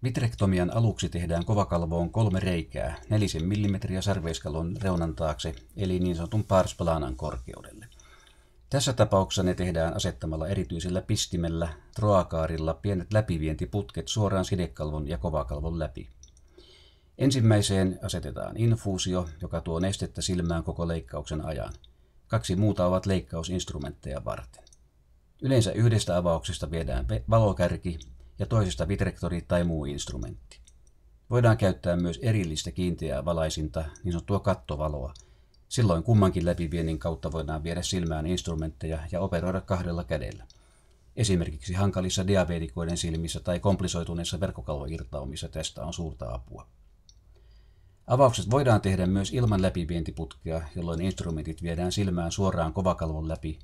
Vitrektomian aluksi tehdään kovakalvoon 3 reikää 4 mm sarveiskalvon reunan taakse, eli niin sanotun pars planan korkeudelle. Tässä tapauksessa ne tehdään asettamalla erityisellä pistimellä, troakaarilla pienet läpivientiputket suoraan sidekalvon ja kovakalvon läpi. Ensimmäiseen asetetaan infuusio, joka tuo nestettä silmään koko leikkauksen ajan. 2 muuta ovat leikkausinstrumentteja varten. Yleensä yhdestä avauksesta viedään valokärki ja toisesta vitrektori tai muu instrumentti. Voidaan käyttää myös erillistä kiinteää valaisinta, niin sanottua kattovaloa. Silloin kummankin läpiviennin kautta voidaan viedä silmään instrumentteja ja operoida 2 kädellä. Esimerkiksi hankalissa diabeetikoiden silmissä tai komplisoituneissa verkkokalvoirtaumissa tästä on suurta apua. Avaukset voidaan tehdä myös ilman läpivientiputkea, jolloin instrumentit viedään silmään suoraan kovakalvon läpi.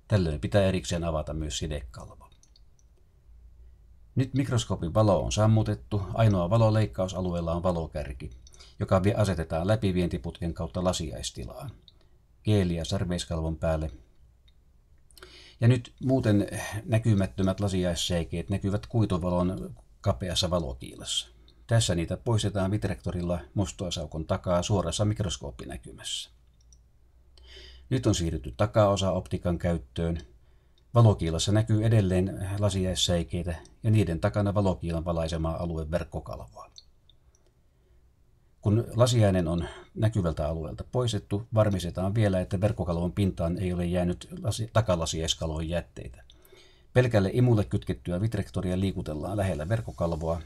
Tällöin pitää erikseen avata myös sidekalvo. Nyt mikroskoopin valo on sammutettu. Ainoa valo leikkausalueella on valokärki, joka asetetaan läpivientiputken kautta lasiaistilaan. Geeliä sarveiskalvon päälle. Ja nyt muuten näkymättömät lasiaissäikeet näkyvät kuituvalon kapeassa valokiilassa. Tässä niitä poistetaan vitrektorilla mustoisaukon takaa suorassa mikroskooppinäkymässä. Nyt on siirrytty takaosa optiikan käyttöön. Valokiilassa näkyy edelleen lasiaissäikeitä ja niiden takana valokiilan valaisema alue verkkokalvoa. Kun lasiainen on näkyvältä alueelta poistettu, varmistetaan vielä, että verkkokalvon pintaan ei ole jäänyt takalasiaiskalvon jätteitä. Pelkälle imulle kytkettyä vitrektoria liikutellaan lähellä verkkokalvoa.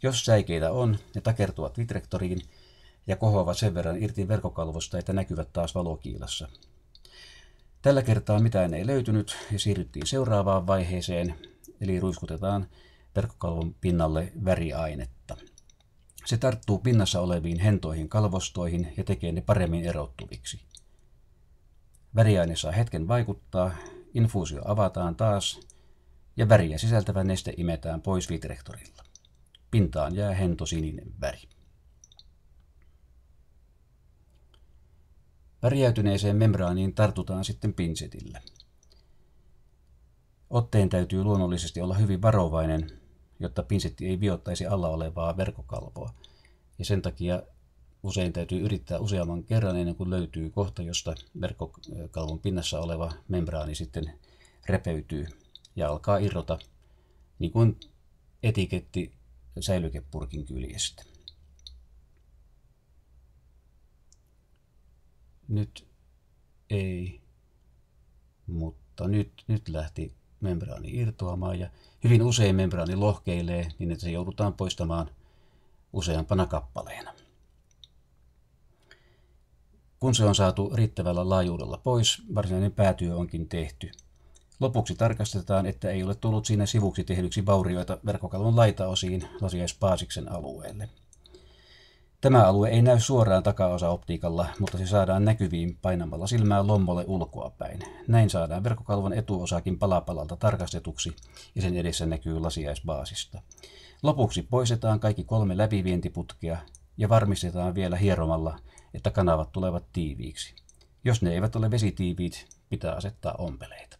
Jos säikeitä on, ne takertuvat vitrektoriin ja kohoavat sen verran irti verkkokalvosta, että näkyvät taas valokiilassa. Tällä kertaa mitään ei löytynyt ja siirryttiin seuraavaan vaiheeseen, eli ruiskutetaan verkkokalvon pinnalle väriainetta. Se tarttuu pinnassa oleviin hentoihin kalvostoihin ja tekee ne paremmin erottuviksi. Väriaine saa hetken vaikuttaa, infuusio avataan taas ja väriä sisältävä neste imetään pois vitrektorilla. Pintaan jää hento sininen väri. Värjäytyneeseen membraaniin tartutaan sitten pinsetillä. Otteen täytyy luonnollisesti olla hyvin varovainen, jotta pinsetti ei viottaisi alla olevaa verkkokalvoa. Ja sen takia usein täytyy yrittää useamman kerran ennen kuin löytyy kohta, josta verkkokalvon pinnassa oleva membraani sitten repeytyy ja alkaa irrota, niin kuin etiketti säilykepurkin kyljestä. Nyt ei, mutta nyt lähti membraani irtoamaan ja hyvin usein membraani lohkeilee niin, että se joudutaan poistamaan useampana kappaleena. Kun se on saatu riittävällä laajuudella pois, varsinainen päätyö onkin tehty. Lopuksi tarkastetaan, että ei ole tullut siinä sivuksi tehdyksi vaurioita verkkokalvon laitaosiin lasiaispaasiksen alueelle. Tämä alue ei näy suoraan takaosaoptiikalla, mutta se saadaan näkyviin painamalla silmää lommolle ulkoapäin. Näin saadaan verkkokalvon etuosakin palapalalta tarkastetuksi ja sen edessä näkyy lasiaisbaasista. Lopuksi poistetaan kaikki 3 läpivientiputkea ja varmistetaan vielä hieromalla, että kanavat tulevat tiiviiksi. Jos ne eivät ole vesitiiviit, pitää asettaa ompeleita.